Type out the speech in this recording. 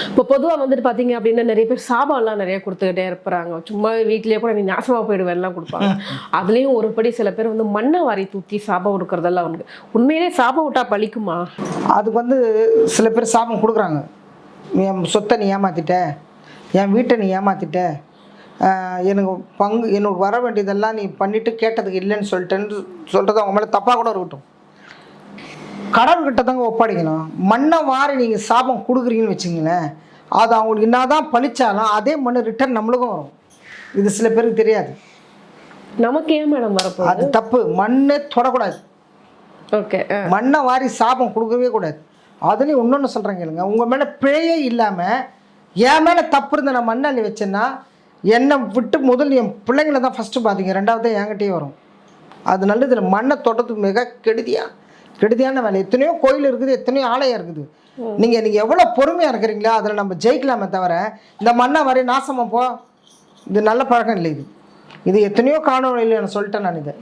இப்போ பொதுவா வந்துட்டு பார்த்தீங்க அப்படின்னா, நிறைய பேர் சாபம்லாம் நிறைய குடுத்துக்கிட்டே இருப்பாங்க. சும்மா வீட்லயே கூட "நீ நாசமா போயிடுவேன்லாம்" குடுப்பாங்க. அதுலயும் ஒரு படி சில பேர் வந்து மண்ண வாரி தூத்தி சாபம் குடுக்குறதெல்லாம் உண்டு. உண்மையிலே சாபம் விட்டா பலிக்குமா? அதுக்கு சில பேர் சாபம் குடுக்குறாங்க. என் சொத்த நீ ஏமாத்திட்ட, என் வீட்ட நீ ஏமாத்திட்ட, எனக்கு எனக்கு வர வேண்டியதெல்லாம் நீ பண்ணிட்டு கேட்டதுக்கு இல்லைன்னு சொல்லிட்டேன்னு சொல்றது அவங்க மேலே தப்பாக கூட இருக்கட்டும். கடவுள்கிட்ட தாங்க ஒப்படைக்கணும். மண்ணை வாரி நீங்கள் சாபம் கொடுக்குறீங்கன்னு வச்சுங்களேன், அது அவங்களுக்கு என்னதான் பழிச்சாலும் அதே மண் ரிட்டர்ன் நம்மளுக்கும் வரும். இது சில பேருக்கு தெரியாது. நமக்கு ஏன் மேடம் வரப்போகுது? அது தப்பு. மண்ணே தொடக்கூடாது. ஓகே. மண்ணை வாரி சாபம் கொடுக்கவே கூடாது. அதுலேயும் இன்னொன்று சொல்கிறேன் கேளுங்க. உங்கள் மேலே பிழையே இல்லாமல் என் மேலே தப்பு இருந்த நான் மண்ணை அள்ளி வச்சேன்னா என்னை விட்டு முதல் என் பிள்ளைங்களை தான் ஃபஸ்ட்டு பார்த்தீங்க, ரெண்டாவது என்கிட்டயே வரும். அது நல்லது இல்லை. மண்ணை தொடுறதுக்கு மிக கெடுதியான வேலை. எத்தனையோ கோயில் இருக்குது, எத்தனையோ ஆலயம் இருக்குது. நீங்கள் எவ்வளோ பொறுமையாக இருக்கிறீங்களோ அதில் நம்ம ஜெயிக்கலாமே தவிர இந்த மண்ணை வரை நாசமாக போ, இது நல்ல பழக்கம் இல்லை. இது எத்தனையோ காணொலியில் நான் சொல்லிட்டேன் நான் இதை.